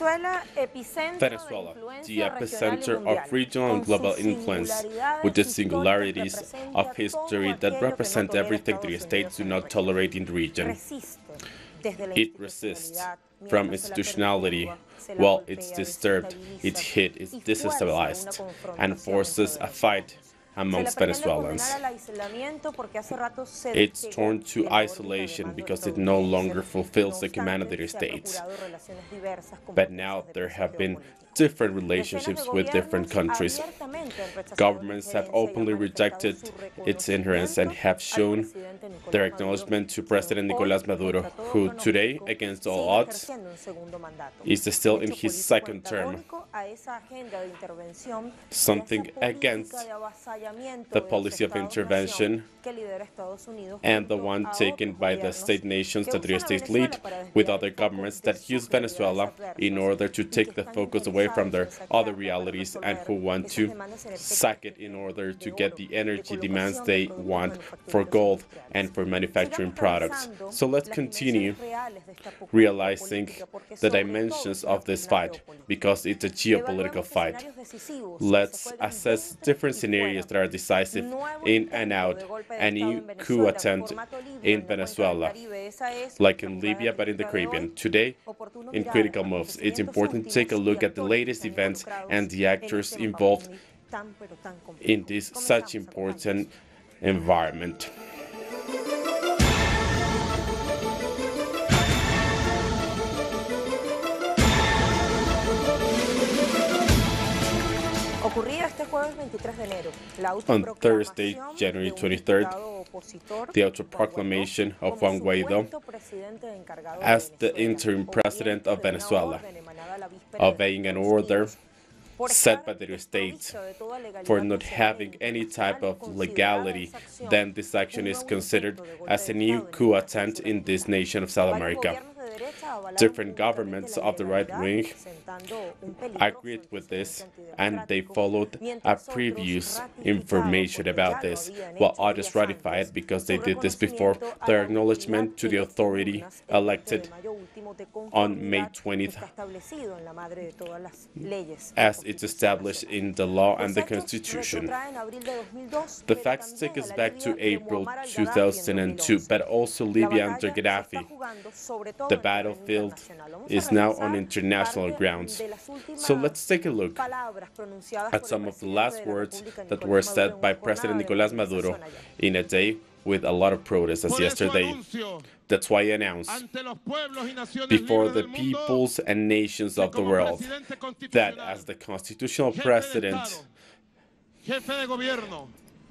Venezuela, the epicenter of regional and global influence, with the singularities of history that represent everything the states do not tolerate in the region. It resists from institutionality. While it's disturbed, it's hit, it's destabilized, and forces a fight amongst Venezuelans. It's torn to isolation because it no longer fulfills the command of the states. But now there have been different relationships with different countries. Governments have openly rejected its inherence and have shown their acknowledgement to President Nicolas Maduro, who today, against all odds, is still in his second term. Something against the policy of intervention and the one taken by the state nations that the states lead with other governments that use Venezuela in order to take the focus away from their other realities and who want to sack it in order to get the energy demands they want for gold and for manufacturing products. So let's continue realizing the dimensions of this fight, because it's a geopolitical fight. Let's assess different scenarios that are decisive in and out. A new coup attempt in Venezuela, like in Libya but in the Caribbean. Today, in critical moves, it's important to take a look at the latest events and the actors involved in this such important environment. On Thursday, January 23rd, the autoproclamation of Juan Guiado as the interim president of Venezuela, obeying an order set by the state for not having any type of legality, then this action is considered as a new coup attempt in this nation of South America. Different governments of the right wing agreed with this, and they followed a previous information about this, while others ratified because they did this before their acknowledgement to the authority elected on May 20th, as it's established in the law and the Constitution. The facts take us back to April 2002, but also Libya under Gaddafi. The battlefield is now on international grounds. So let's take a look at some of the last words that were said by President Nicolas Maduro in a day with a lot of protests as yesterday. That's why I announced before the peoples and nations of the world that as the constitutional president,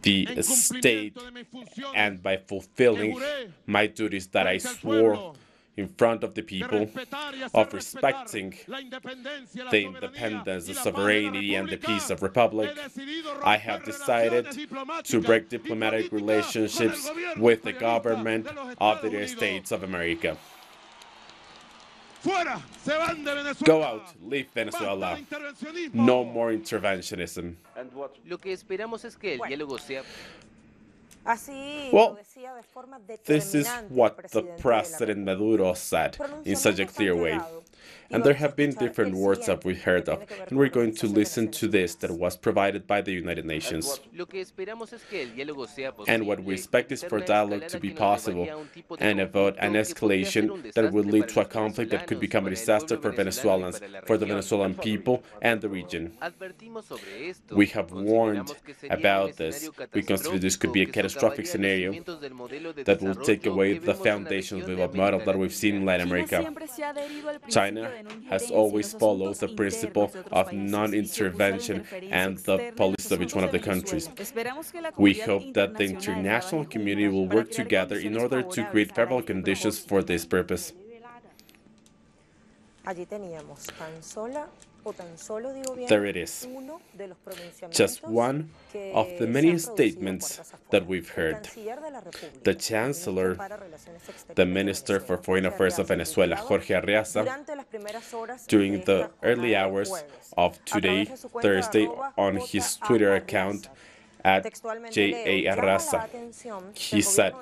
the state, and by fulfilling my duties that I swore in front of the people, of respecting the independence, the sovereignty, and the peace of republic, I have decided to break diplomatic relationships with the government of the United States of America. Go out, leave Venezuela. No more interventionism. Well, this is what the President Maduro said in such a clear way. And there have been different words that we heard of, and we're going to listen to this that was provided by the United Nations. And what we expect is for dialogue to be possible and avoid an escalation that would lead to a conflict that could become a disaster for Venezuelans, for the Venezuelan people and the region. We have warned about this. We consider this could be a catastrophic scenario that will take away the foundations of the model that we've seen in Latin America. China has always followed the principle of non-intervention and the policies of each one of the countries. We hope that the international community will work together in order to create favorable conditions for this purpose. There it is, just one of the many statements that we've heard. The Chancellor, the Minister for Foreign Affairs of Venezuela, Jorge Arreaza, during the early hours of today, Thursday, on his Twitter account, at J.A. Arrasa. He said,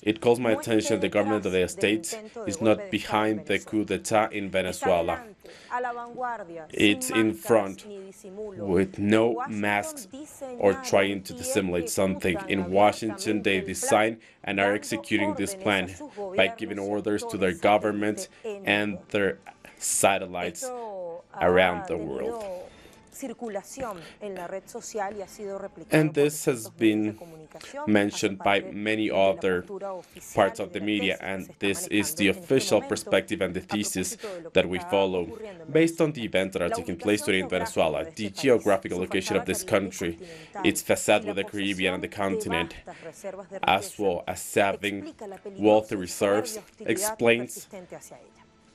"It calls my attention the government of the States is not behind the coup d'etat in Venezuela. It's in front with no masks or trying to dissimulate something. In Washington, they design and are executing this plan by giving orders to their government and their satellites around the world." And this has been mentioned by many other parts of the media, and this is the official perspective and the thesis that we follow. Based on the events that are taking place today in Venezuela, the geographical location of this country, its facade with the Caribbean and the continent, as well as having wealthy reserves, explains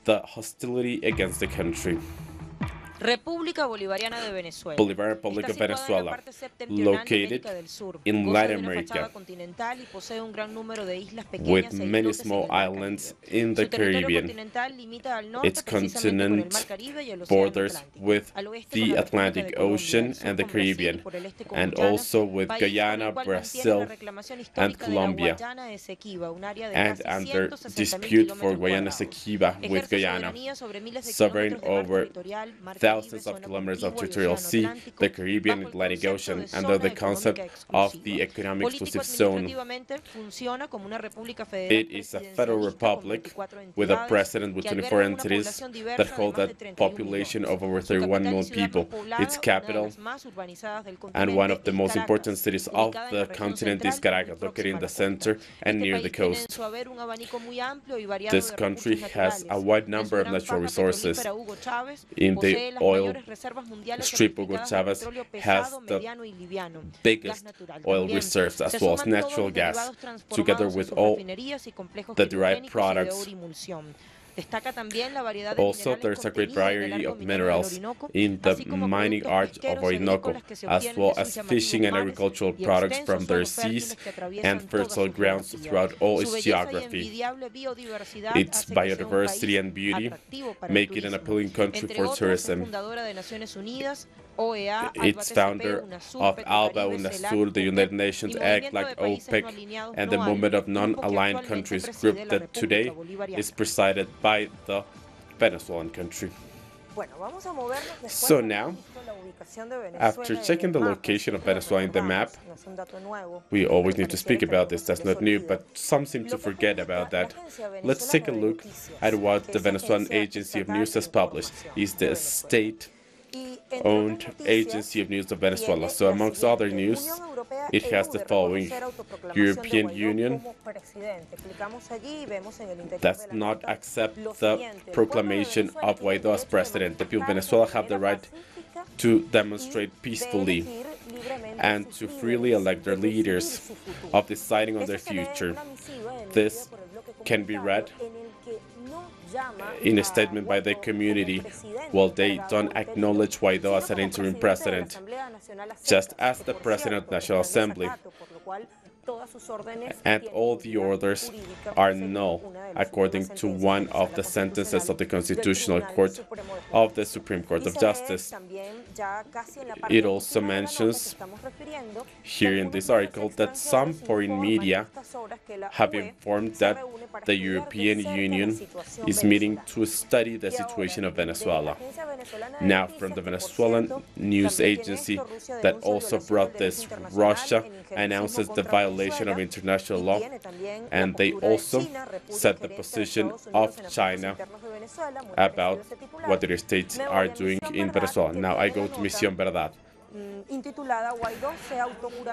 the hostility against the country. República Bolivariana de Venezuela. Bolivarian Republic of Venezuela, located in Latin America, with many small islands in the Caribbean. Its continent borders with the Atlantic Ocean and the Caribbean, and also with Guyana, Brazil, and Colombia, and under dispute for Guayana Esequiba with Guyana, sovereign over thousands of kilometers of territorial sea, the Caribbean and Atlantic Ocean, under the concept of the economic exclusive zone. It is a federal republic with a president with 24 entities that hold a population of over 31 million people. Its capital and one of the most important cities of the continent is Caracas, located in the center and near the coast. This country has a wide number of natural resources. In the oil strip, Hugo Chavez has the biggest oil reserves, as well as natural gas, together with all the derived products. Also, there's a great variety of minerals in the mining arch of Orinoco, as well as fishing and agricultural products from their seas and fertile grounds throughout all its geography. Its biodiversity and beauty make it an appealing country for tourism. Its founder of ALBA, UNASUR, the United Nations act like OPEC, and the movement of non-aligned countries group that today is presided by the Venezuelan country. So now, after checking the location of Venezuela in the map, we always need to speak about this, that's not new, but some seem to forget about that. Let's take a look at what the Venezuelan Agency of News has published. It's the state-owned Agency of News of Venezuela. So amongst other news, it has the following: European Union does not accept the proclamation of Guaido as president. The people of Venezuela have the right to demonstrate peacefully and to freely elect their leaders of deciding on their future. This can be read in a statement by the community, while they don't acknowledge Guaido as an interim president, just as the president of the National Assembly. And all the orders are null, according to one of the sentences of the Constitutional Court of the Supreme Court of Justice. It also mentions here in this article that some foreign media have informed that the European Union is meeting to study the situation of Venezuela. Now, from the Venezuelan news agency that also brought this, Russia announces the violation of international law, and they also set the position of China about what their states are doing in Venezuela. Now I go to Misión Verdad.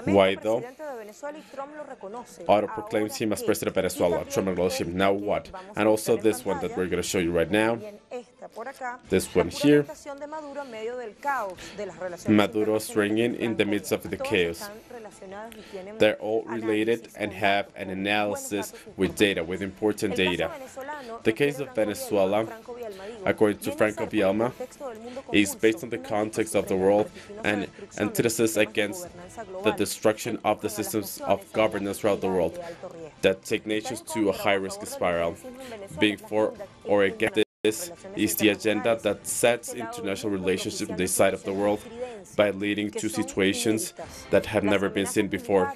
Guaido autoproclaims him as president of Venezuela. Trump acknowledges him. Now what? And also this one that we're going to show you right now. This one here. Maduro's reigning in the midst of the chaos. They're all related and have an analysis with data, with important data. The case of Venezuela, according to Franco Bielma, is based on the context of the world and antithesis against the destruction of the systems of governance throughout the world that take nations to a high-risk spiral. Being for or against This is the agenda that sets international relationships on this side of the world by leading to situations that have never been seen before.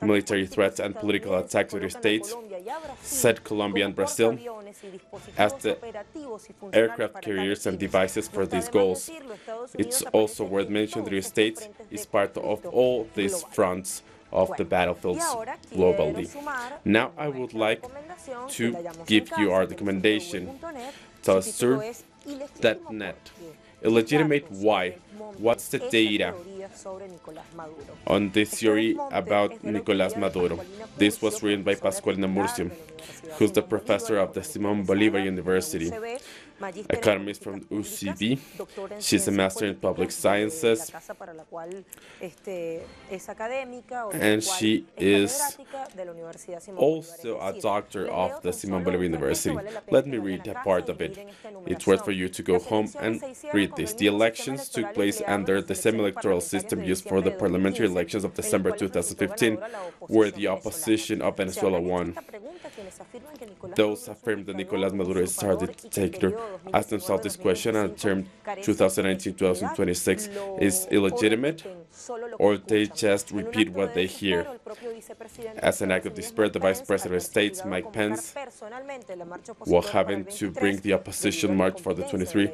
Military threats and political attacks on the states set Colombia and Brazil as the aircraft carriers and devices for these goals. It's also worth mentioning that the States is part of all these fronts of the battlefields globally. Now I would like to give you our recommendation. Telesur.net. Illegitimate why? What's the data on this theory about Nicolas Maduro? This was written by Pascualina Murcia, who's the professor of the Simón Bolívar University, economist from UCB. She's a master in public sciences, and she is also a doctor of the Simón Bolívar University. Let me read a part of it. It's worth for you to go home and read this. The elections took place under the semi-electoral system used for the parliamentary elections of December 2015, where the opposition of Venezuela won. Those affirmed that Nicolas Maduro is a dictator ask themselves this question, and the term 2019-2026 is illegitimate, or they just repeat what they hear. As an act of despair, the Vice President of the States, Mike Pence, will having to bring the opposition march for the 23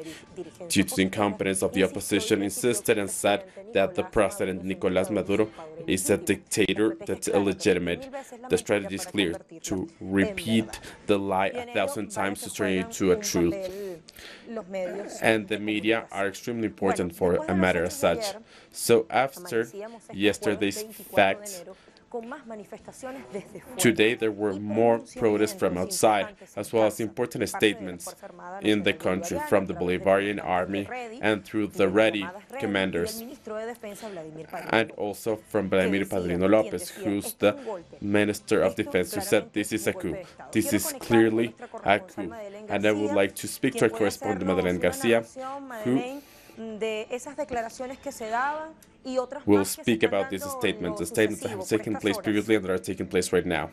due to the incompetence of the opposition, insisted and said that the President Nicolas Maduro is a dictator that's illegitimate. The strategy is clear: to repeat the lie 1,000 times to turn it into a truth. And the media are extremely important for a matter as such. So after yesterday's facts, today there were more protests from outside, as well as important statements in the country from the Bolivarian army and through the ready commanders, and also from Vladimir Padrino Lopez, who's the Minister of Defense, who said this is a coup. This is clearly a coup. And I would like to speak to our correspondent, Madeleine Garcia, who will speak about these statements, the statements that have taken place previously and that are taking place right now.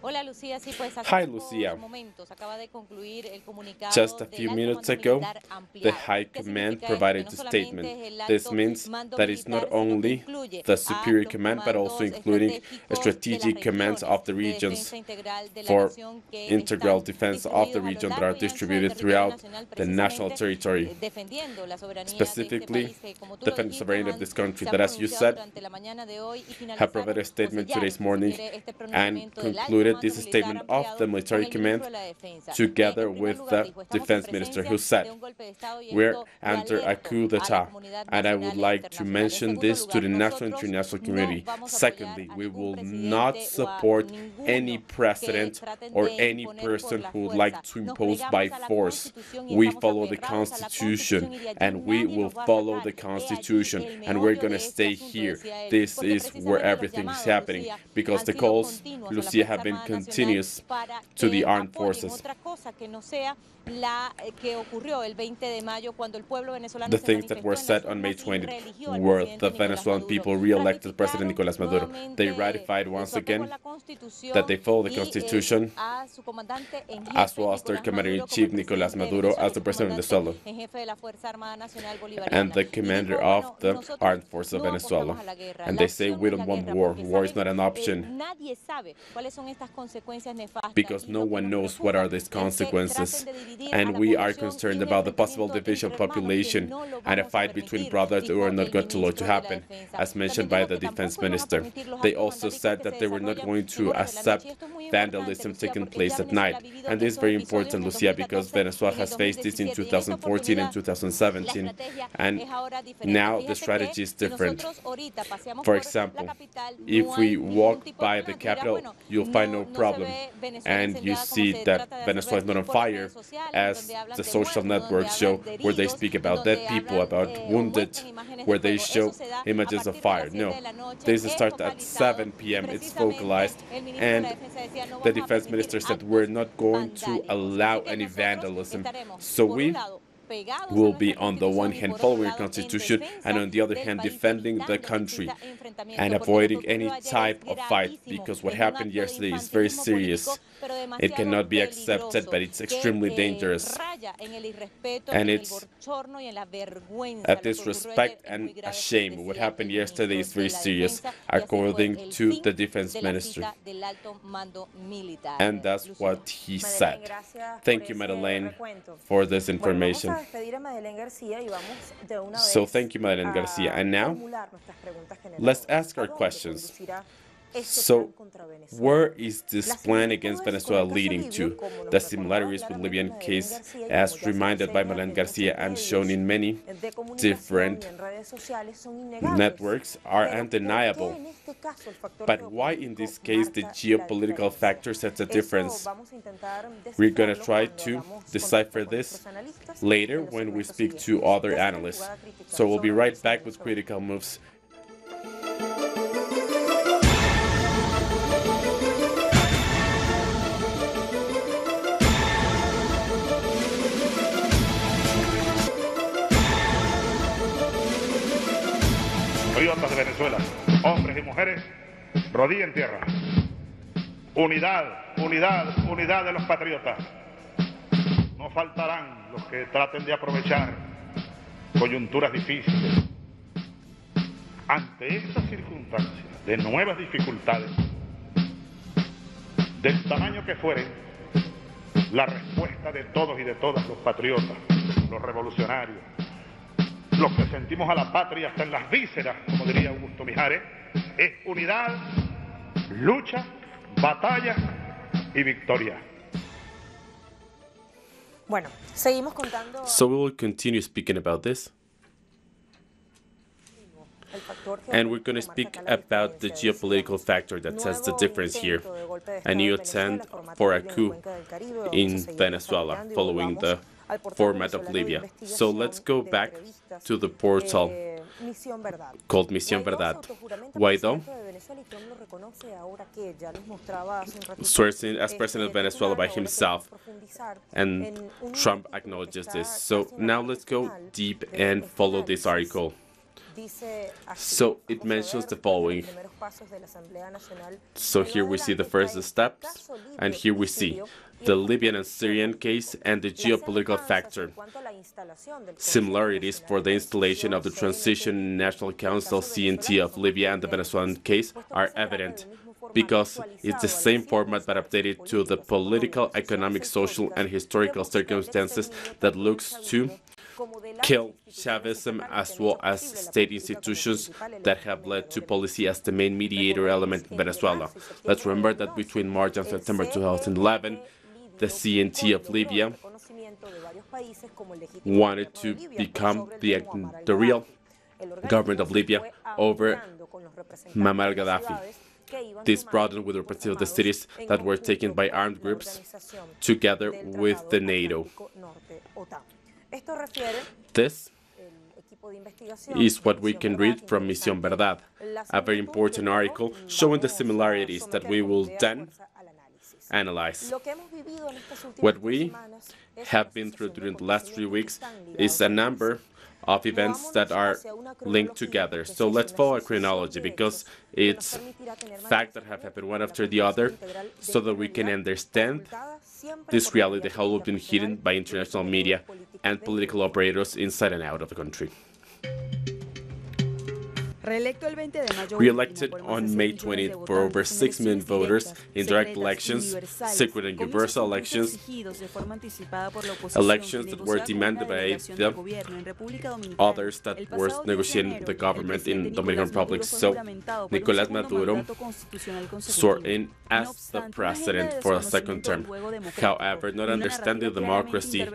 Hi, Lucia. Just a few minutes ago, the High Command provided a statement. This means that it's not only the Superior Command, but also including strategic commands of the regions for integral defense of the region that are distributed throughout the national territory, specifically defending the sovereignty of this country, that, as you said, have provided a statement today's morning and concluded this statement of the military command together with the defense minister, who said, we're under a coup d'etat, and I would like to mention this to the national and international community. Secondly, we will not support any president or any person who would like to impose by force. We follow the Constitution, and we will follow the Constitution, and we're going to stay here. This is where everything is happening, because the calls, Lucia, have been continuous to the armed forces. The things that were said on May 20th were the Venezuelan people re-elected President Nicolas Maduro. They ratified once again that they follow the Constitution, as well as their Commander-in-Chief Nicolas Maduro as the President of Venezuela and the commander of the Armed Forces of Venezuela. And they say we don't want war. War is not an option, because no one knows what are these consequences. And we are concerned about the possible division of population and a fight between brothers who are not going to allow to happen, as mentioned by the defense minister. They also said that they were not going to accept vandalism taking place at night. And this is very important, Lucia, because Venezuela has faced this in 2014 and 2017, and now the strategy is different. For example, if we walk by the capital, you'll find no problem, and you see that Venezuela is not on fire, as the social networks show, where they speak about dead people, about wounded, where they show images of fire. No, this starts at 7 p.m. It's focalized, and the defense minister said we're not going to allow any vandalism. So we will be on the one hand following the Constitution and on the other hand defending the country and avoiding any type of fight, because what happened yesterday is very serious. It cannot be accepted, but it's extremely dangerous. And it's a disrespect and a shame. What happened yesterday is very serious, according to the Defense Ministry. And that's what he said. Thank you, Madeleine, for this information. So thank you, Madeleine Garcia. And now, let's ask our questions. So, where is this plan against Venezuela leading to? The similarities with Libyan case, as reminded by Madeleine Garcia and shown in many different networks, are undeniable. But why in this case the geopolitical factor sets a difference? We're going to try to decipher this later when we speak to other analysts. So we'll be right back with Critical Moves. Patriotas de Venezuela, hombres y mujeres, rodilla en tierra. Unidad, unidad, unidad de los patriotas. No faltarán los que traten de aprovechar coyunturas difíciles. Ante esas circunstancias de nuevas dificultades, del tamaño que fueren, la respuesta de todos y de todas los patriotas, los revolucionarios, los que sentimos a la patria hasta en las vísceras, como diría Augusto Mijares, es unidad, lucha, batalla y victoria. Bueno, seguimos contando. So we will continue speaking about this. And we're going to speak about the geopolitical factor that sets the difference here. A new attempt for a coup in Venezuela following the format of Libya. So let's go back to the portal called Misión Verdad. Guaidó swears in as president of Venezuela by himself, and Trump acknowledges this. So now let's go deep and follow this article. So it mentions the following. So here we see the first steps, and here we see the Libyan and Syrian case and the geopolitical factor. Similarities for the installation of the Transition National Council CNT of Libya and the Venezuelan case are evident, because it's the same format but updated to the political, economic, social, and historical circumstances that looks to kill Chavism as well as state institutions that have led to policy as the main mediator element in Venezuela. Let's remember that between March and September 2011, the CNT of Libya wanted to become the real government of Libya over Muammar Gaddafi. This brought in with representatives of the cities that were taken by armed groups together with the NATO. This is what we can read from Misión Verdad, a very important article showing the similarities that we will then analyze. What we have been through during the last 3 weeks is a number of events that are linked together. So let's follow a chronology, because it's facts that have happened one after the other, so that we can understand this reality how it's been hidden by international media and political operators inside and out of the country. Re-elected on May 20th for over 6 million voters in direct elections, secret and universal elections, elections that were demanded by the others that were negotiating the government in Dominican Republic. So, Nicolas Maduro swore in as the president for a second term. However, not understanding democracy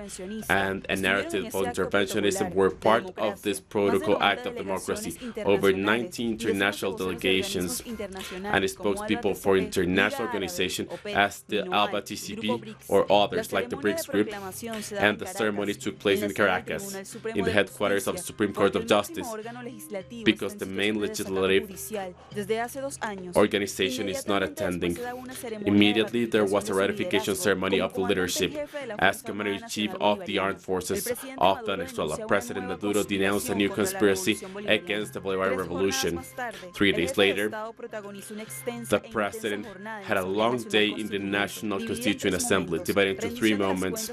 and a narrative of interventionism were part of this protocol act of democracy. Over 90 international delegations and spokespeople for international organizations as the ALBA TCP or others like the BRICS group, and the ceremony took place in Caracas, in the headquarters of the Supreme Court of Justice, because the main legislative organization is not attending. Immediately, there was a ratification ceremony of the leadership. As Commander-in-Chief of the Armed Forces of Venezuela, President Maduro denounced a new conspiracy against the Bolivarian Revolution. 3 days later, the President had a long day in the National Constituent Assembly, divided into 3 moments.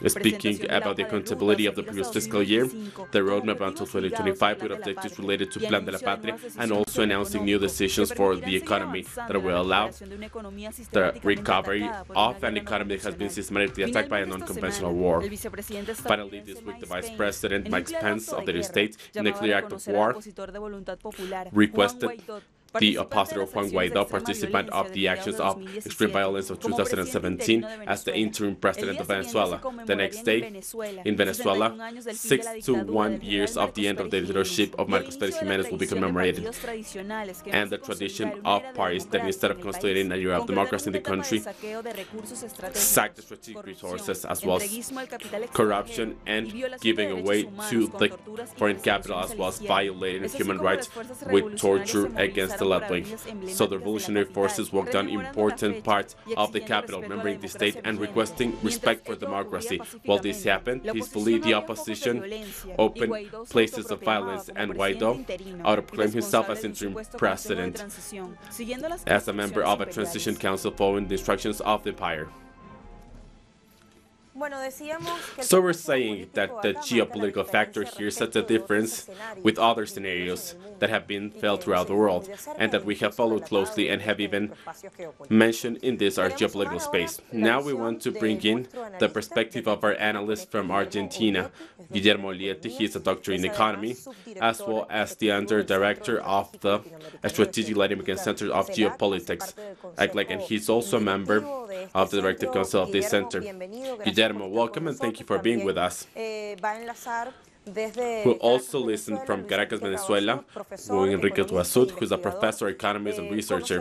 Speaking about the accountability of the previous fiscal year, the roadmap until 2025 with objectives related to Plan de la Patria, and also announcing new decisions for the economy that will allow the recovery of an economy that has been systematically attacked by a non-conventional war. Finally, this week, the Vice President, Mike Pence of the United States, in a clear act of war, requested the oppositor Juan Guiado, participant of the actions of extreme violence of 2017, as the interim president of Venezuela. The next day, in Venezuela, 61 years of the end of the dictatorship of Marcos Pérez Jiménez will be commemorated. And the tradition of parties that, instead of constituting a era of democracy in the country, sacked the strategic resources as well as corruption and giving away to the foreign capital, as well as violating human rights with torture against the left wing. So the revolutionary forces walked down important parts of the capital, remembering the state and requesting respect for democracy. While this happened, peacefully the opposition opened places of violence, and Guaidó autoproclaimed himself as interim president, as a member of a transition council following the instructions of the empire. So we're saying that the geopolitical factor here sets a difference with other scenarios that have been felt throughout the world, and that we have followed closely and have even mentioned in this our geopolitical space. Now we want to bring in the perspective of our analyst from Argentina, Guillermo Lieti. He is a doctor in economy, as well as the under-director of the Strategic Latin American Center of Geopolitics, and he's also a member of the Directive Council of this center. Guillermo, welcome and thank you for being with us. We'll also listen from Caracas, Venezuela, Juan Enrique Tuazut, who's a professor, economist, and researcher,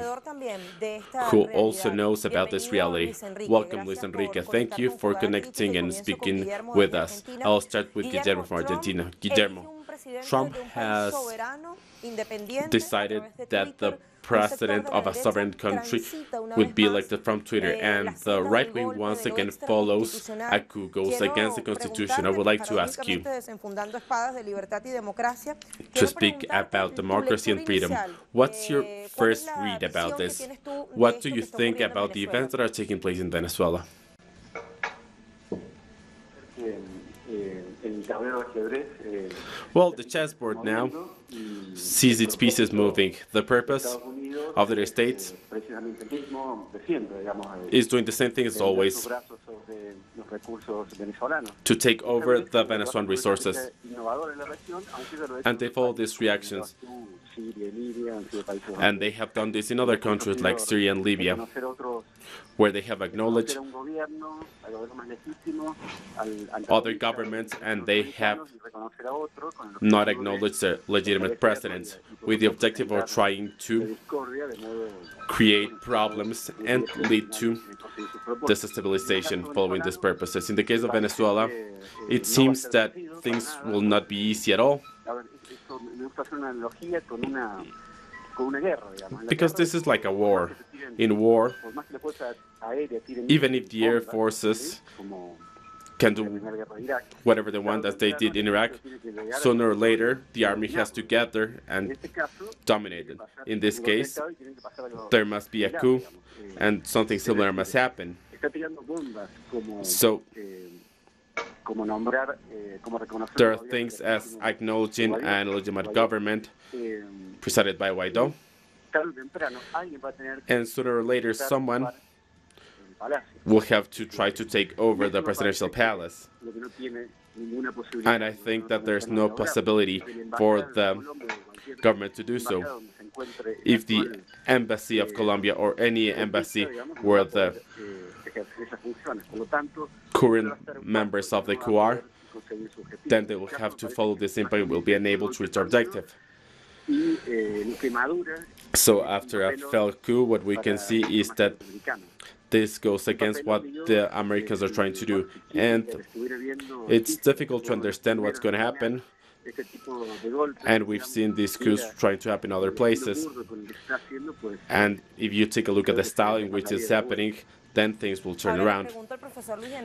who also knows about this reality. Welcome, Luis Enrique. Thank you for connecting and speaking with us. I'll start with Guillermo from Argentina. Guillermo, Trump has decided that the president of a sovereign country would be elected from Twitter, and the right wing once again follows a coup, goes against the Constitution. I would like to ask you to speak about democracy and freedom. What's your first read about this? What do you think about the events that are taking place in Venezuela? Well, the chessboard now sees its pieces moving. The purpose of the United States is doing the same thing as always, to take over the Venezuelan resources. And they follow these reactions. And they have done this in other countries like Syria and Libya, where they have acknowledged other governments and they have not acknowledged their legitimate presidents, with the objective of trying to create problems and lead to destabilization following these purposes. In the case of Venezuela, it seems that things will not be easy at all, because this is like a war. In war, even if the air forces can do whatever they want, as they did in Iraq, sooner or later the army has to gather and dominate it. In this case, there must be a coup, and something similar must happen. So there are things as acknowledging an illegitimate government presided by Guaidó, and sooner or later someone will have to try to take over the presidential palace. And I think that there's no possibility for the government to do so. If the embassy of Colombia or any embassy where the current members of the Coup are, then they will have to follow this impact and will be unable to reach their objective. So after a failed coup, what we can see is that this goes against what the Americans are trying to do. And it's difficult to understand what's going to happen. And we've seen these coups trying to happen in other places. And if you take a look at the style in which it's happening, then things will turn around.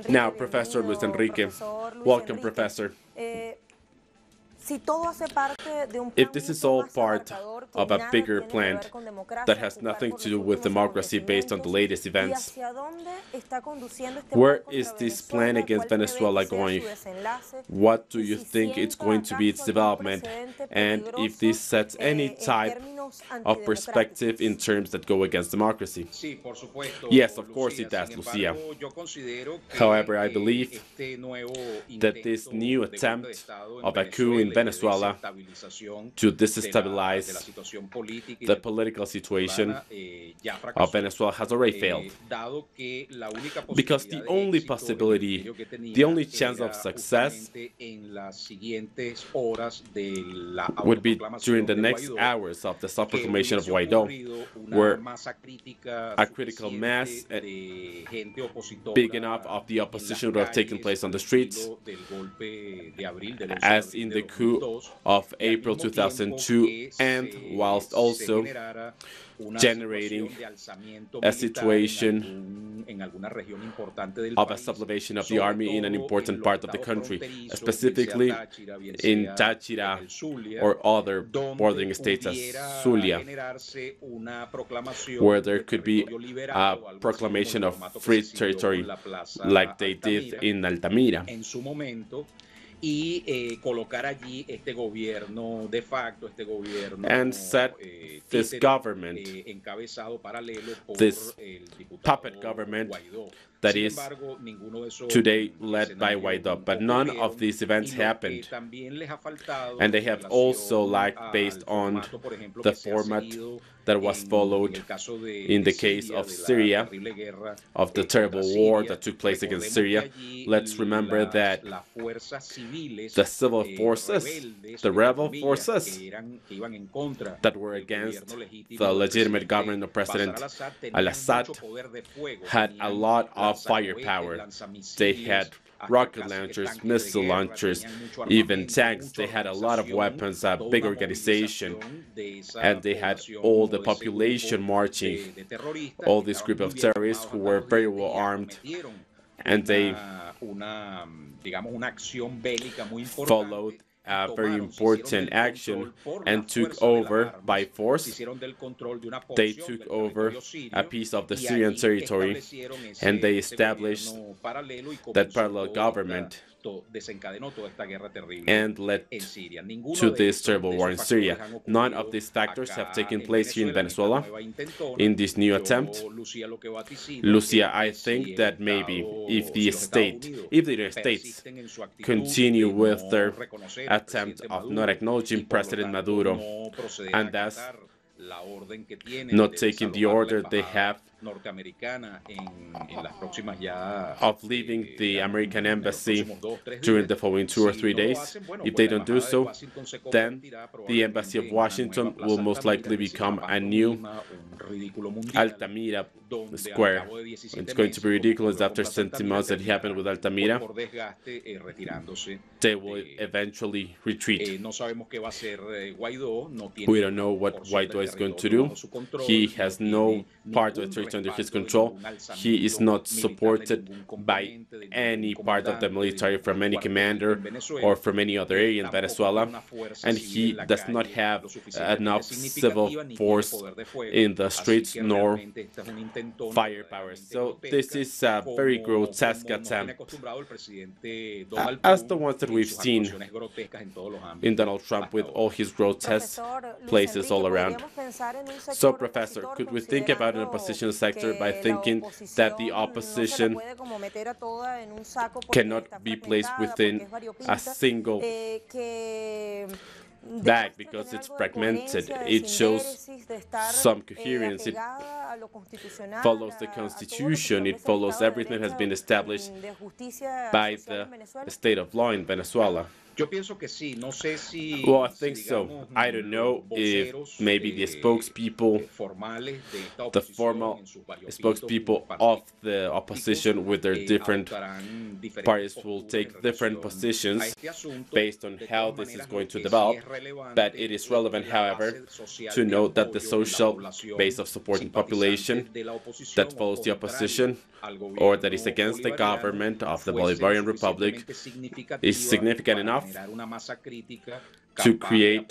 Now, Professor Luis Enrique. Welcome, Professor. If this is all part of a bigger plan that has nothing to do with democracy based on the latest events, where is this plan against Venezuela going? What do you think it's going to be its development? And if this sets any type of perspective in terms that go against democracy? Yes, of course it does, Lucia. However, I believe that this new attempt of a coup in Venezuela to destabilize the political situation of Venezuela has already failed. Because the only possibility, the only chance of success would be during the next hours of the self-proclamation of Guaidó, where a critical mass big enough of the opposition would have taken place on the streets, as in the coup of April 2002, and whilst also generating a situation of a sublevación of the army in an important part of the country, specifically in Táchira or other bordering states as Zulia, where there could be a proclamation of free territory like they did in Altamira. And set this government, this puppet government that is today led by Guaidó. But none of these events happened. And they have also lacked based on the format that was followed in the case of Syria, of the terrible war that took place against Syria. Let's remember that the civil forces, the rebel forces that were against the legitimate government of President al-Assad had a lot of firepower. They had rocket launchers, missile launchers, even tanks. They had a lot of weapons, a big organization, and they had all the population marching, all this group of terrorists who were very well armed, and they followed a very important action and took over by force. They took over a piece of the Syrian territory, and they established that parallel government and led to this terrible war in Syria. None of these factors have taken place here in Venezuela in this new attempt. Lucia, I think that maybe if the United States continue with their attempt of not acknowledging President Maduro and thus not taking the order they have of leaving the American embassy during the following 2 or 3 days. If they don't do so, then the embassy of Washington will most likely become a new Altamira Square. It's going to be ridiculous after 17 months that happened with Altamira. They will eventually retreat. We don't know what Guaidó is going to do. He has no part of the territory under his control. He is not supported by any part of the military from any commander or from any other area in Venezuela, and he does not have enough civil force in the streets nor firepower. So this is a very grotesque attempt, as the ones that we've seen in Donald Trump with all his grotesque places all around. So, Professor, could we think about an opposition sector by thinking that the opposition cannot be placed within a single bag because it's fragmented? It shows some coherence. It follows the Constitution. It follows everything that has been established by the state of law in Venezuela. Well, I think so. I don't know if maybe the spokespeople, the formal spokespeople of the opposition with their different parties will take different positions based on how this is going to develop. But it is relevant, however, to note that the social base of supporting population that follows the opposition or that is against the government of the Bolivarian Republic is significant enough to create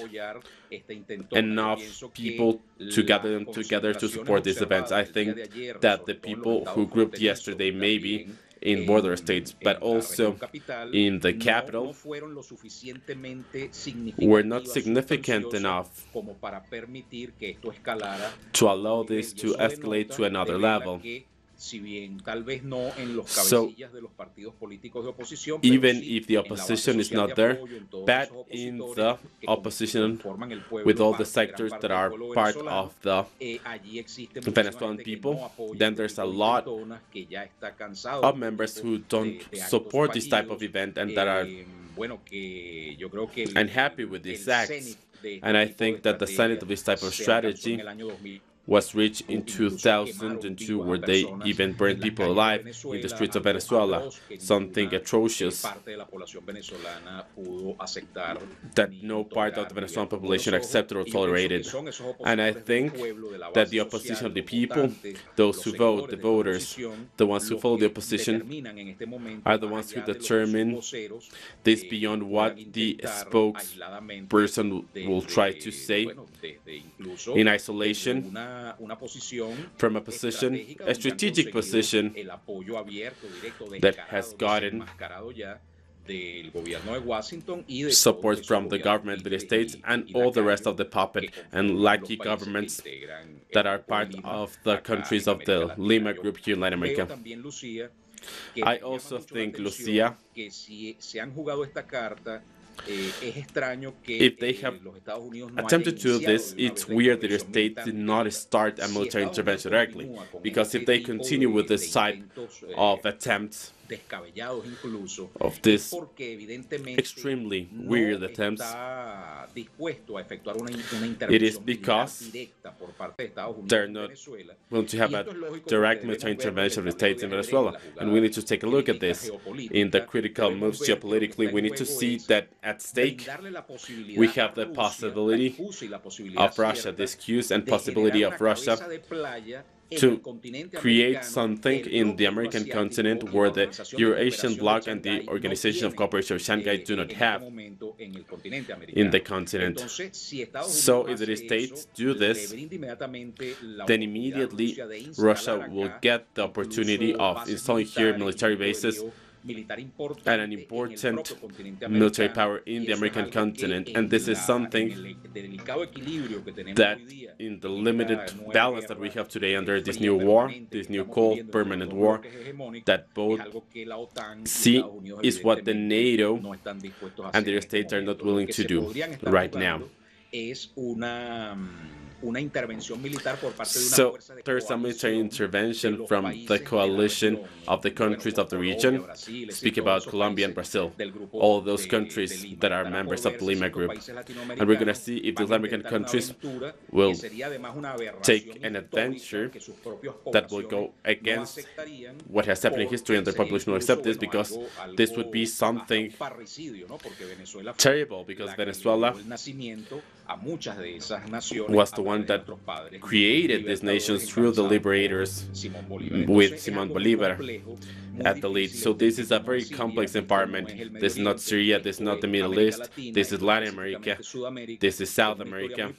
enough people to gather them together to support these events. I think that the people who grouped yesterday maybe in border states, but also in the capital, were not significant enough to allow this to escalate to another level. So, even if the opposition is not there, but in the opposition with all the sectors that are part of the Venezuelan people, then there's a lot of members who don't support this type of event and that are unhappy with these acts. And I think that the summit of this type of strategy was reached in 2002, where they even burned people alive in the streets of Venezuela, something atrocious that no part of the Venezuelan population accepted or tolerated. And I think that the opposition of the people, those who vote, the voters, the ones who follow the opposition, are the ones who determine this beyond what the spokesperson will try to say in isolation from a position, a strategic position that has gotten support from the government of the states and all the rest of the puppet and lackey governments that are part of the countries of the Lima Group here in Latin America. I also think, Lucia, if they have attempted to do this, it's weird that the states did not start a military intervention directly, because if they continue with this type of attempts, of this extremely weird attempts, it is because they're not willing to have a direct military intervention of the states in Venezuela. And we need to take a look at this. In the critical moves geopolitically, we need to see that at stake we have the possibility of Russia, this excuse and possibility of Russia to create something in the American continent where the Eurasian bloc and the Organization of Cooperation of Shanghai do not have in the continent. So if the states do this, then immediately Russia will get the opportunity of installing here military bases and an important military power in the American continent. And this is something that, in the limited balance that we have today under this new war, this new cold permanent war, that both see is what the NATO and the states are not willing to do right now. So there's a military intervention from the coalition of the countries of the region. Speak about Colombia and Brazil, all those countries that are members of the Lima Group. And we're going to see if the Latin American countries will take an adventure that will go against what has happened in history, and the population will accept this, because this would be something terrible, because Venezuela was the one that created these nations through the liberators with Simon Bolivar at the lead. So this is a very complex environment. This is not Syria, this is not the Middle East, this is Latin America, this is South America.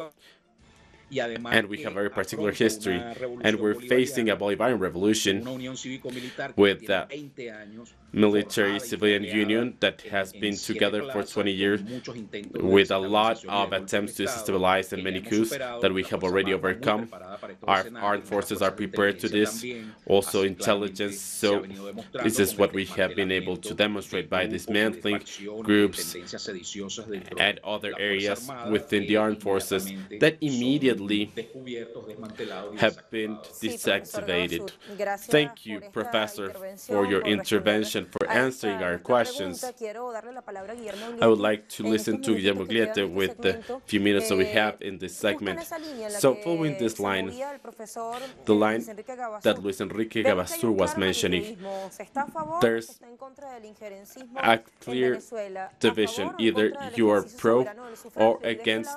And we have a very particular history, and we're facing a Bolivarian revolution with the military-civilian union that has been together for 20 years with a lot of attempts to destabilize and many coups that we have already overcome. Our armed forces are prepared to this, also intelligence. So this is what we have been able to demonstrate by dismantling groups and other areas within the armed forces that immediately recently have been deactivated. Thank you, Professor, for your intervention, for answering our questions. I would like to listen to Guillermo Gliete with the few minutes that we have in this segment. So following this line, the line that Luis Enrique Gabasur was mentioning, there's a clear division. Either you are pro or against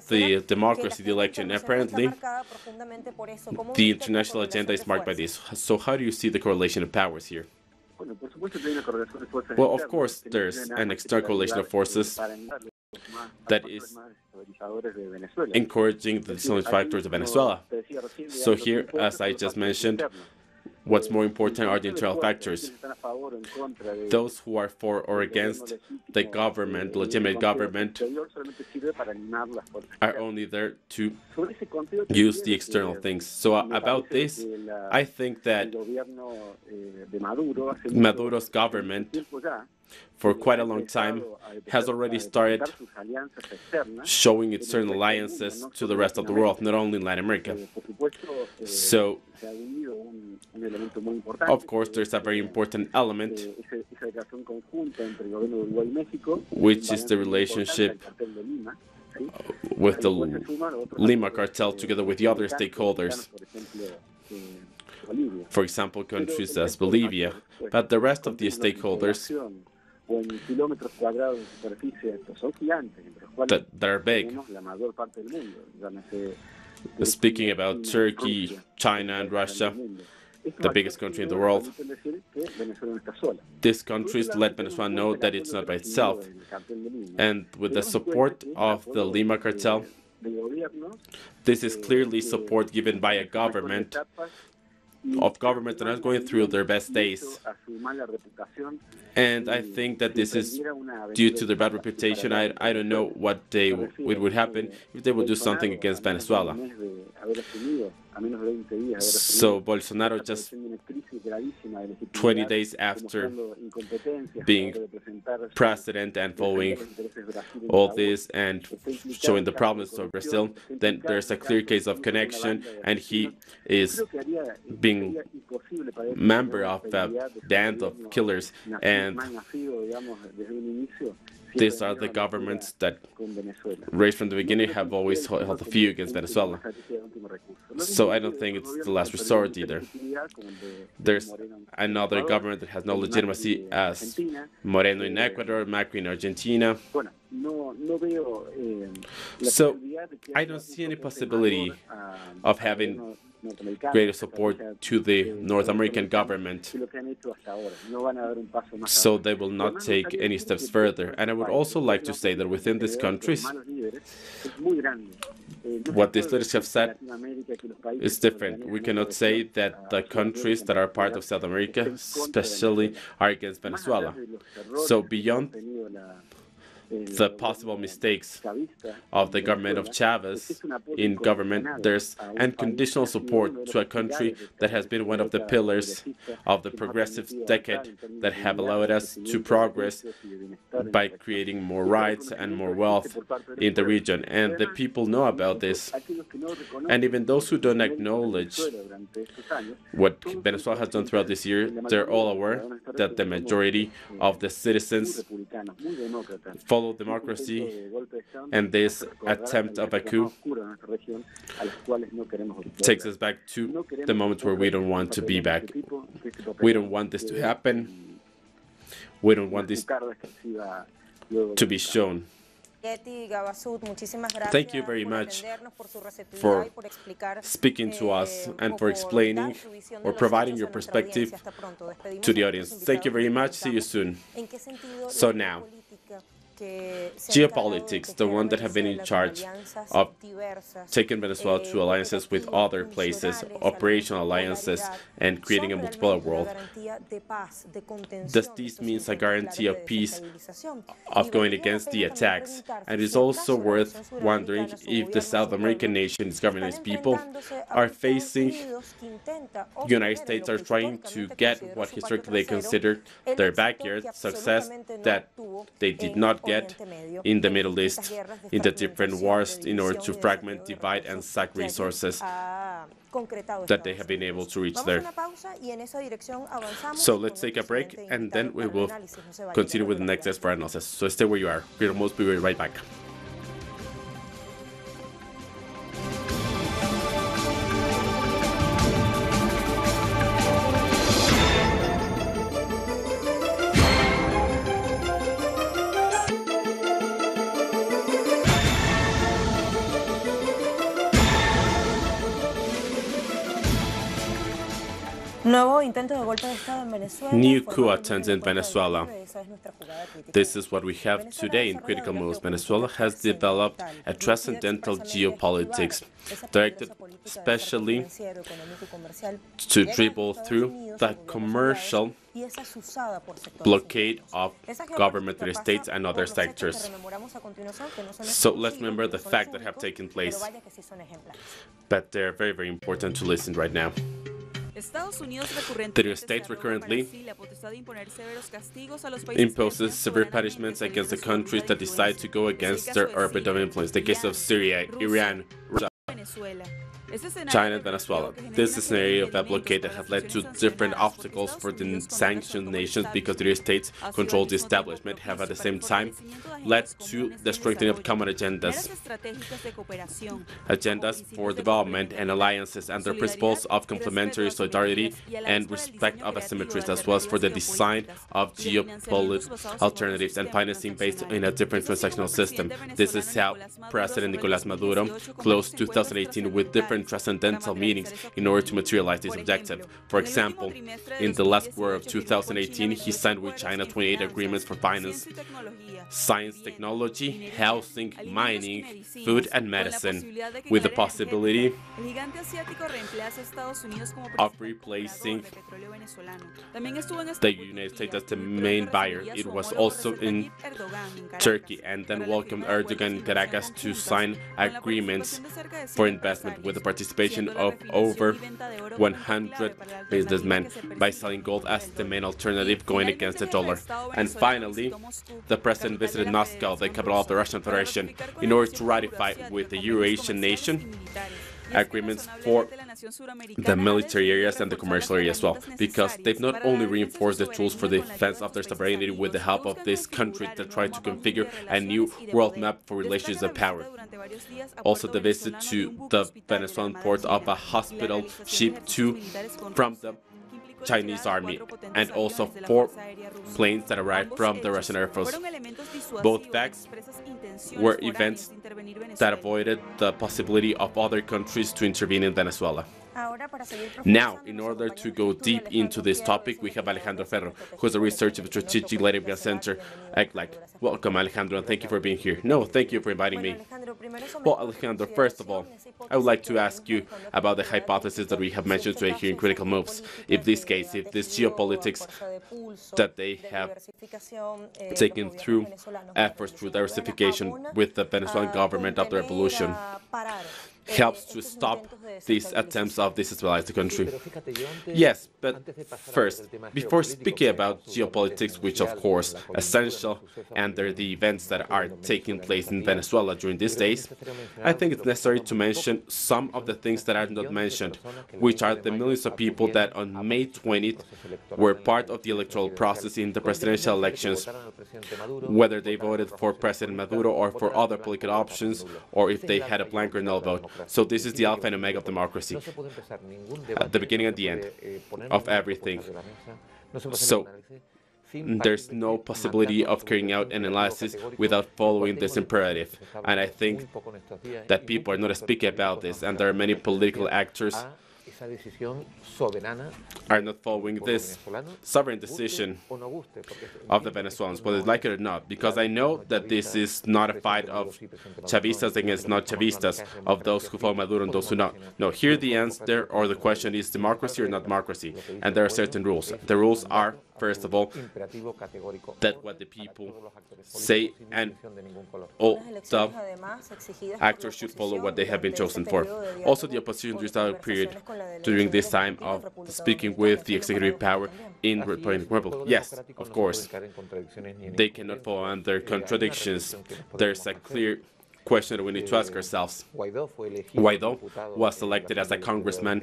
the democracy, the election. Apparently, the international agenda is marked by this. So how do you see the correlation of powers here? Well, of course, there's an external correlation of forces that is encouraging the destabilizing factors of Venezuela. So here, as I just mentioned, what's more important are the internal factors. Those who are for or against the government, the legitimate government, are only there to use the external things. So about this, I think that Maduro's government, for quite a long time, has already started showing its certain alliances to the rest of the world, not only in Latin America. So, of course, there's a very important element, which is the relationship with the Lima cartel together with the other stakeholders. For example, countries as Bolivia, but the rest of the stakeholders that are big. Speaking about Turkey, China, and Russia, the biggest country in the world, these countries let Venezuela know that it's not by itself. And with the support of the Lima cartel, this is clearly support given by a government that are going through their best days. And I think that this is due to their bad reputation. I don't know what would happen if they would do something against Venezuela. So Bolsonaro, just 20 days after being president and following all this and showing the problems of Brazil, then there's a clear case of connection, and he is being member of the band of killers, and these are the governments that, right from the beginning, have always held a view against Venezuela. So I don't think it's the last resort either. There's another government that has no legitimacy as Moreno in Ecuador, Macri in Argentina. So I don't see any possibility of having greater support to the North American government. So they will not take any steps further. And I would also like to say that within these countries, what these leaders have said is different. We cannot say that the countries that are part of South America, especially, are against Venezuela. So beyond the possible mistakes of the government of Chavez in government, there's unconditional support to a country that has been one of the pillars of the progressive decade that have allowed us to progress by creating more rights and more wealth in the region. And the people know about this. And even those who don't acknowledge what Venezuela has done throughout this year, they're all aware that the majority of the citizens follow democracy, and this attempt of a coup takes us back to the moment where we don't want to be back. We don't want this to happen. We don't want this to be shown. Thank you very much for speaking to us and for explaining or providing your perspective to the audience. Thank you very much. See you soon. So now, geopolitics, the one that have been in charge of taking Venezuela to alliances with other places, operational alliances, and creating a multipolar world. Does this mean a guarantee of peace, of going against the attacks? And it is also worth wondering if the South American nations governing its people are facing, the United States are trying to get what historically they considered their backyard success that they did not get in the Middle East, in the different wars, in order to fragment, divide, and sack resources that they have been able to reach there. So let's take a break, and then we will continue with the next test for analysis. So stay where you are. We'll almost be right back. New coup attempts in Venezuela. This is what we have today in Critical Moves. Venezuela has developed a transcendental geopolitics directed especially to dribble through the commercial blockade of government, the states, and other sectors. So let's remember the facts that have taken place. But they're very, very important to listen right now. The United States recurrently imposes severe punishments against the countries that decide to go against their orbit of influence. The case of Syria, Iran, China and Venezuela. This is an area of a blockade that has led to different obstacles for the sanctioned nations because the United States controls the establishment, have at the same time led to the strengthening of common agendas for development and alliances under principles of complementary solidarity and respect of asymmetries, as well as for the design of geopolitical alternatives and financing based in a different transactional system. This is how President Nicolas Maduro closed 2018 with different transcendental meetings in order to materialize this objective. For example, in the last quarter of 2018, he signed with China 28 agreements for finance, science, technology, housing, mining, food, and medicine, with the possibility of replacing the United States as the main buyer. It was also in Turkey, and then welcomed Erdogan and Caracas to sign agreements for investment with the participation of over 100 businessmen by selling gold as the main alternative going against the dollar. And finally, the president visited Moscow, the capital of the Russian Federation, in order to ratify with the Eurasian nation agreements for the military areas and the commercial area as well, because they've not only reinforced the tools for the defense of their sovereignty with the help of this country that tried to configure a new world map for relations of power. Also, the visit to the Venezuelan port of a hospital ship from the Chinese army, and also 4 planes that arrived from the Russian Air Force. Both facts were events that avoided the possibility of other countries to intervene in Venezuela. Now, in order to go deep into this topic, we have Alejandro Ferro, who is a researcher of the Strategic Leadership Center. Welcome, Alejandro, and thank you for being here. No, thank you for inviting me. Well, Alejandro, first of all, I would like to ask you about the hypothesis that we have mentioned today here in Critical Moves. If this geopolitics that they have taken through efforts through diversification with the Venezuelan government of the revolution helps to stop these attempts of destabilize the country. Yes, but first, before speaking about geopolitics, which of course essential under the events that are taking place in Venezuela during these days, I think it's necessary to mention some of the things that are not mentioned, which are the millions of people that on May 20th were part of the electoral process in the presidential elections, whether they voted for President Maduro or for other political options, or if they had a blank or null vote. So this is the alpha and omega of democracy, at the beginning and the end of everything. So there's no possibility of carrying out an analysis without following this imperative. And I think that people are not speaking about this, and there are many political actors are not following this sovereign decision of the Venezuelans, whether they like it or not, because I know that this is not a fight of Chavistas against not Chavistas, of those who follow Maduro and those who not. No, here the answer or the question is democracy or not democracy, and there are certain rules. The rules are first of all, that what the people say and all the actors should follow what they have been chosen for. Also, the opposition during the period during this time of speaking with the executive power in the Republic. Yes, of course, they cannot fall under contradictions. There's a clear question that we need to ask ourselves. Guaidó was elected as a congressman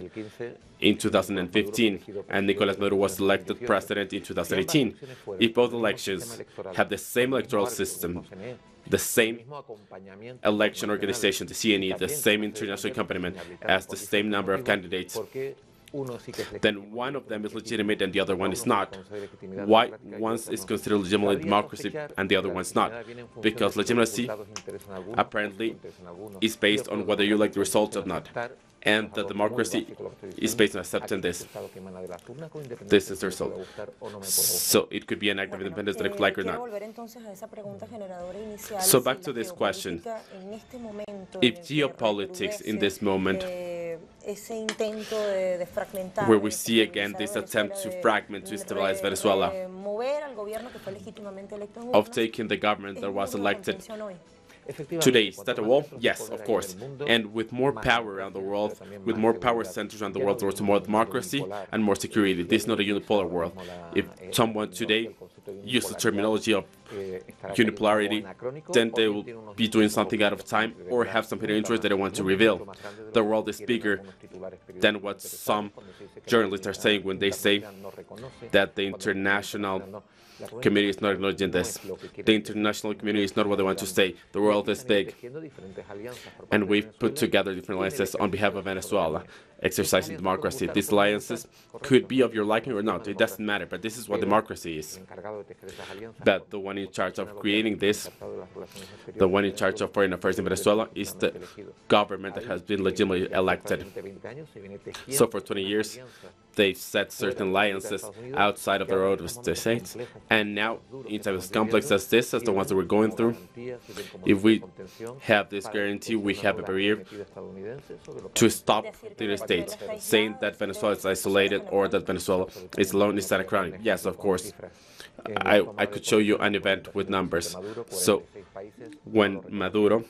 in 2015, and Nicolas Maduro was elected president in 2018. If both elections have the same electoral system, the same election organization, the CNE, the same international accompaniment, as the same number of candidates, then one of them is legitimate and the other one is not. Why one is considered legitimate democracy and the other one's not? Because legitimacy apparently is based on whether you like the results or not. And the democracy is based on accepting this. This is the result. So it could be an act of independence that I could like or not. So back to this question. If geopolitics in this moment, where we see again this attempt to fragment, to stabilize Venezuela, of taking the government that was elected today, is that a wall? Yes, of course. And with more power around the world, with more power centers around the world, there's more democracy and more security. This is not a unipolar world. If someone today uses the terminology of unipolarity, then they will be doing something out of time or have some hidden interest that they want to reveal. The world is bigger than what some journalists are saying when they say that the international community is not acknowledging this. The international community is not what they want to say. The world is big. And we've put together different alliances on behalf of Venezuela, exercising democracy. These alliances could be of your liking or not. It doesn't matter, but this is what democracy is. But the one in charge of creating this, the one in charge of foreign affairs in Venezuela, is the government that has been legitimately elected. So for 20 years, they've set certain alliances outside of the road of the states. And now, in times as complex as this, as the ones that we're going through, if we have this guarantee, we have a barrier to stop the United States. Saying that Venezuela is isolated or that Venezuela is alone is anachronic. Yes, of course. I could show you an event with numbers. So, when Maduro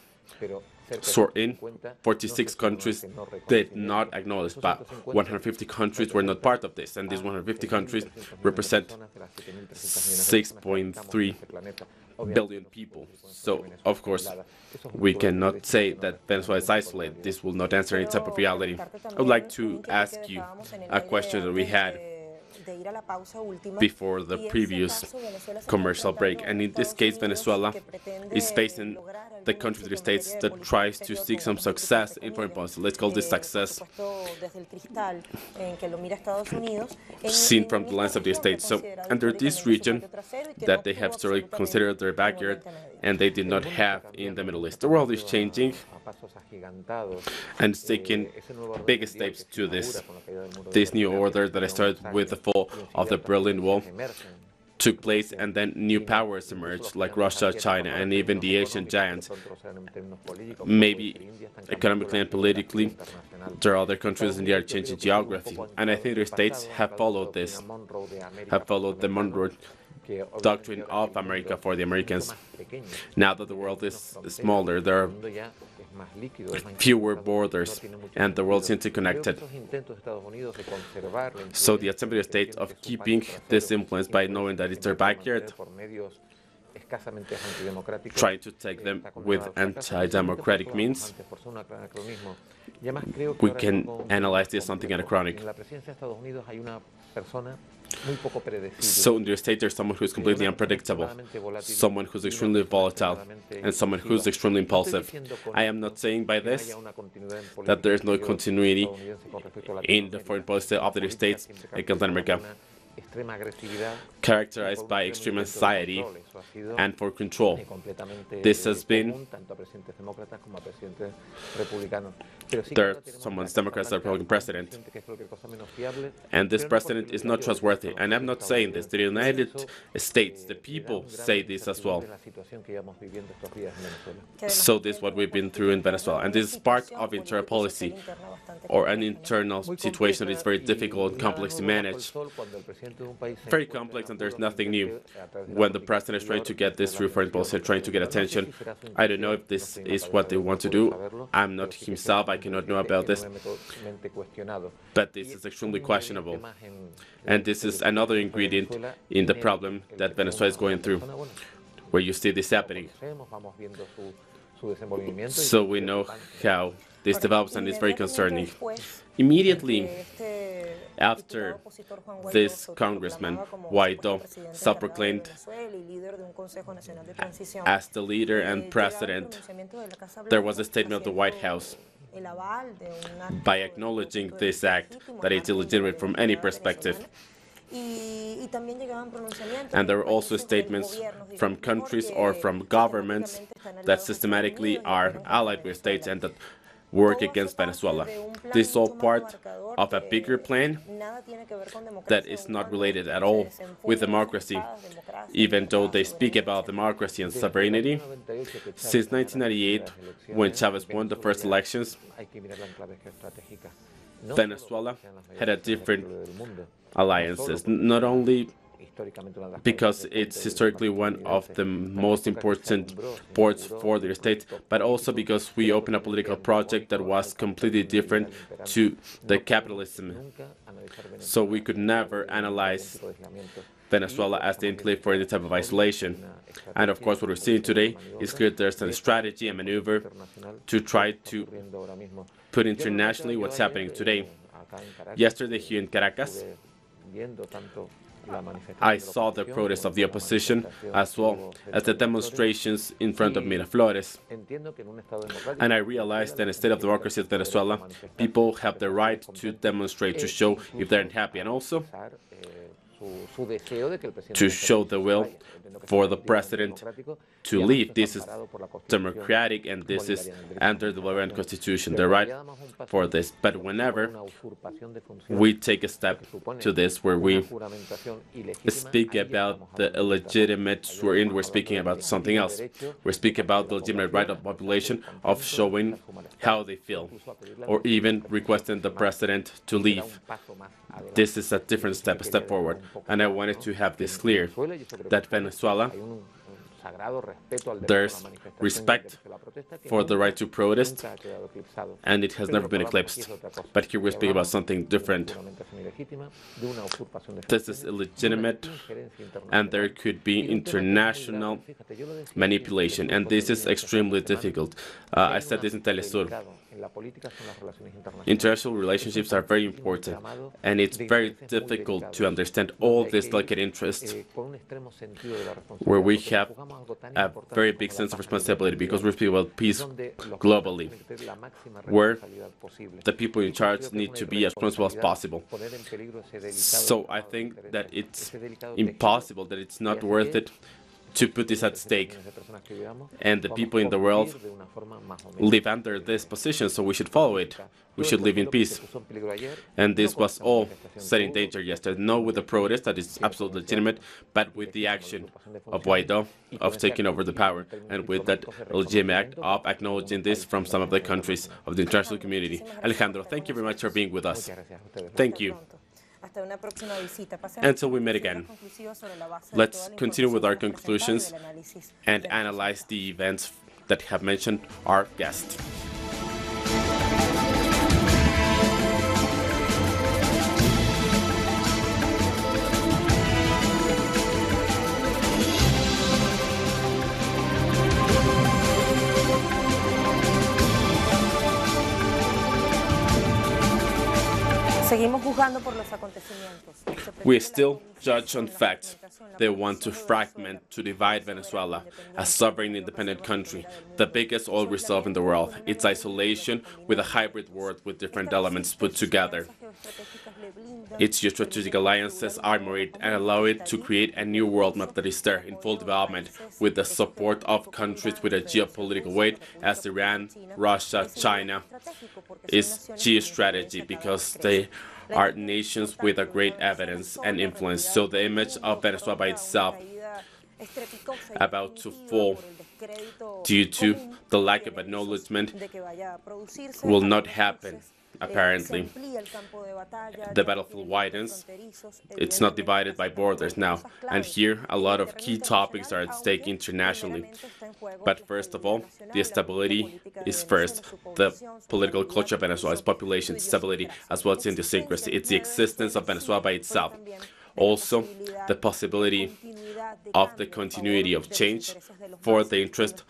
swore in, 46 countries did not acknowledge, but 150 countries were not part of this, and these 150 countries represent 6.3 billion people. So, of course, we cannot say that Venezuela is isolated. This will not answer any type of reality. I would like to ask you a question that we had before the previous commercial break. And in this case, Venezuela is facing the country of the states that tries to seek some success in foreign policy. Let's call this success seen from the lens of the states. So under this region that they have certainly considered their backyard and they did not have in the Middle East. The world is changing and it's taking big steps to this new order that started with the fall of the Berlin Wall took place, and then new powers emerged like Russia, China, and even the Asian giants. Maybe economically and politically, there are other countries in the are changing geography. And I think the states have followed this, have followed the Monroe doctrine of America for the Americans. Now that the world is smaller, there are fewer borders, and the world is interconnected. So the attempt of the states of keeping this influence by knowing that it's their backyard, trying to take them with anti-democratic means, we can analyze this as something anachronic. So in the state, there's someone who's completely unpredictable, someone who's extremely volatile, and someone who's extremely impulsive. I am not saying by this that there is no continuity in the foreign policy of the States against Latin America, characterized by extreme anxiety and for control. This has been, there are some Democrats and Republican president, and this president is not trustworthy. And I'm not saying this. The United States, the people say this as well. So this is what we've been through in Venezuela, and this is part of internal policy, or an internal situation that is very difficult and complex to manage. Very complex, and there's nothing new. When the president is trying to get this through foreign policy, trying to get attention, I don't know if this is what they want to do. I'm not himself, I cannot know about this. But this is extremely questionable. And this is another ingredient in the problem that Venezuela is going through, where you see this happening. So we know how this develops, and it's very concerning. Immediately after this congressman, Guaidó, self-proclaimed as the leader and president, there was a statement of the White House by acknowledging this act that it's illegitimate from any perspective. And there were also statements from countries or from governments that systematically are allied with states and that work against Venezuela. This is all part of a bigger plan that is not related at all with democracy, even though they speak about democracy and sovereignty. Since 1998, when Chavez won the first elections, Venezuela had a different alliances, not only because it's historically one of the most important ports for their state, but also because we opened a political project that was completely different to the capitalism. So we could never analyze Venezuela as the enclave for any type of isolation. And of course, what we're seeing today is clear there's a strategy and maneuver to try to put internationally what's happening today. Yesterday here in Caracas, I saw the protests of the opposition as well as the demonstrations in front of Miraflores. And I realized that in a state of democracy in Venezuela, people have the right to demonstrate, to show if they're unhappy, and also to show the will for the president to leave. This is democratic, and this is under the Bolivarian Constitution, the right for this. But whenever we take a step to this, where we speak about the illegitimate, we're speaking about something else. We're speaking about the legitimate right of the population of showing how they feel, or even requesting the president to leave. This is a different step, a step forward. And I wanted to have this clear, that Venezuela, there's respect for the right to protest, and it has never been eclipsed. But here we speak about something different. This is illegitimate, and there could be international manipulation, and this is extremely difficult. I said this in Telesur. International relationships are very important, and it's very difficult to understand all these delicate interests, where we have a very big sense of responsibility, because we're speaking about peace globally, where the people in charge need to be as responsible as possible. So I think that it's impossible, that it's not worth it to put this at stake. And the people in the world live under this position, so we should follow it. We should live in peace. And this was all set in danger yesterday. Not with the protest, that is absolutely legitimate, but with the action of Guaidó, of taking over the power, and with that legitimate act of acknowledging this from some of the countries of the international community. Alejandro, thank you very much for being with us. Thank you. Until we meet again, let's continue with our conclusions and analyze the events that have mentioned our guest. We still judge on facts. They want to fragment, to divide Venezuela, a sovereign independent country, the biggest oil reserve in the world, its isolation with a hybrid world with different elements put together. its geostrategic alliances, armor it, and allow it to create a new world map that is there in full development with the support of countries with a geopolitical weight as Iran, Russia, China is geostrategy because they are nations with a great evidence and influence. So the image of Venezuela by itself about to fall due to the lack of acknowledgement will not happen, apparently. The battlefield widens. It's not divided by borders now. And here, a lot of key topics are at stake internationally. But first of all, the stability is first. The political culture of Venezuela is population stability as well as idiosyncrasy. It's the existence of Venezuela by itself. Also, the possibility of the continuity of change for the interest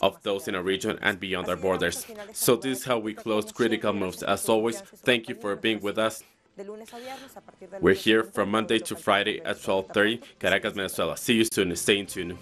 of those in our region and beyond our borders. So this is how we close Critical Moves. As always, thank you for being with us. We're here from Monday to Friday at 12:30, Caracas, Venezuela. See you soon. Stay in tune.